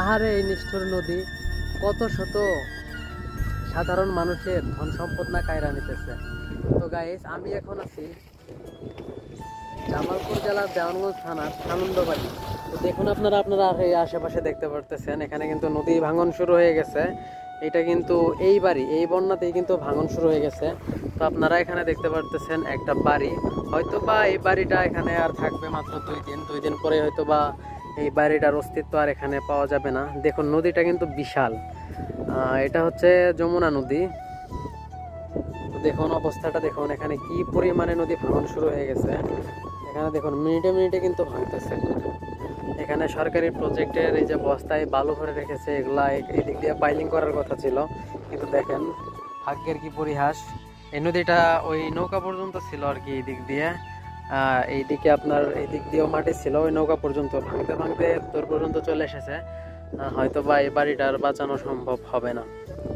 আহারে এই নিষ্ঠুর নদী কত শত সাধারণ মানুষের ধন সম্পদ না কায়রা নিতেছে। তো গাইস, আমি এখন আছি জামালপুর জেলার দেওয়ানগঞ্জ থানার আনন্দবাড়ি। তো দেখুন আপনারা এই আশেপাশে দেখতে পারতেছেন, এখানে কিন্তু নদী ভাঙন শুরু হয়ে গেছে। এটা কিন্তু এই বন্যাতেই কিন্তু ভাঙন শুরু হয়ে গেছে। তো আপনারা এখানে দেখতে পারতেছেন একটা বাড়ি, হয়তো বা এই বাড়িটা এখানে আর থাকবে মাত্র 2 দিন পরে হয়তো বা এই বাড়িটার অস্তিত্ব আর এখানে পাওয়া যাবে না। দেখুন নদীটা কিন্তু বিশাল, এটা হচ্ছে যমুনা নদী। দেখুন অবস্থাটা দেখুন, এখানে কি পরিমাণে নদী ভাঙন শুরু হয়ে গেছে। এখানে দেখুন মিনিটে মিনিটে কিন্তু ভাঙতেছে। এখানে সরকারি প্রজেক্টের এই যে বস্তায় বালু ভরে রেখেছে, এগুলা এই দিক দিয়ে পাইলিং করার কথা ছিল, কিন্তু দেখেন ভাগ্যের কি পরিহাস, এই নদীটা ওই নৌকা পর্যন্ত ছিল আর কি। এই দিক দিয়ে এইদিকে আপনার এই দিক দিয়েও মাটি ছিল, ওই নৌকা পর্যন্ত ভাঙতে ভাঙতে তোর পর্যন্ত চলে এসেছে। হয়তো বা এই বাড়িটার বাঁচানো সম্ভব হবে না।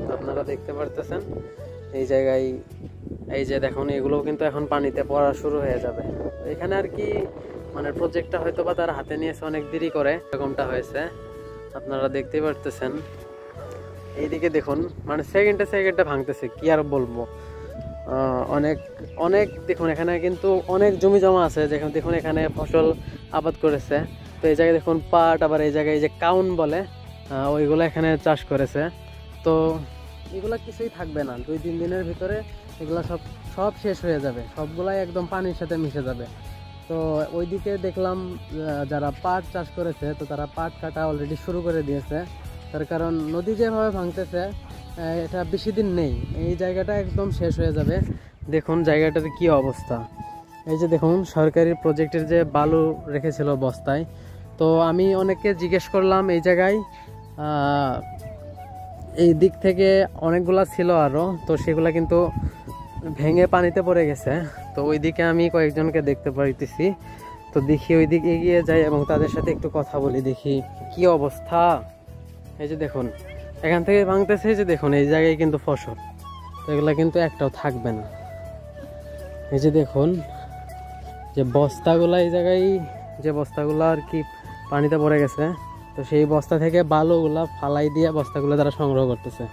তো আপনারা দেখতে পারতেছেন এই জায়গায়, এই যে দেখুন এগুলো কিন্তু এখন পানিতে পড়া শুরু হয়ে যাবে। এখানে আর কি মানে প্রজেক্টটা হয়তো বা তারা হাতে নিয়েছে অনেক দেরি করে, এরকমটা হয়েছে। আপনারা দেখতে পারতেছেন এইদিকে দেখুন, মানে সেকেন্ডে ভাঙতেছে, কি আর বলবো। অনেক অনেক দেখুন এখানে কিন্তু অনেক জমি জমা আছে, যেখানে দেখুন এখানে ফসল আবাদ করেছে। তো এই জায়গায় দেখুন পাট, আবার এই জায়গায় যে কাউন বলে ওইগুলো এখানে চাষ করেছে। তো এগুলা কিছুই থাকবে না, 2-3 দিনের ভিতরে এগুলা সব শেষ হয়ে যাবে, সবগুলাই একদম পানির সাথে মিশে যাবে। তো ওইদিকে দেখলাম যারা পাট চাষ করেছে, তো তারা পাট কাটা অলরেডি শুরু করে দিয়েছে। তার কারণ নদী যেভাবে ভাঙতেছে এটা বেশি দিন নেই, এই জায়গাটা একদম শেষ হয়ে যাবে। দেখুন জায়গাটার কি অবস্থা। এই যে দেখুন সরকারি প্রজেক্টের যে বালু রেখেছিল বস্তায়, তো আমি অনেককে জিজ্ঞেস করলাম এই জায়গায় এই দিক থেকে অনেকগুলা ছিল আরো, তো সেগুলা কিন্তু ভেঙে পানিতে পড়ে গেছে। তো ওইদিকে আমি কয়েকজনকে দেখতে পাইতেছি, তো দেখি ওই দিকে এগিয়ে যাই এবং তাদের সাথে একটু কথা বলি, দেখি কি অবস্থা। এই যে দেখুন এখান থেকে ভাঙতেছে, এই যে দেখুন এই জায়গায় কিন্তু ফসল, তো এগুলা কিন্তু একটাও থাকবে না। এই যে দেখুন যে বস্তাগুলা, এই জায়গায় যে বস্তাগুলা আর কি পানিতে পড়ে গেছে, তো সেই বস্তা থেকে বালুগুলা ফালাই দিয়ে বস্তাগুলো তারা সংগ্রহ করতেছে।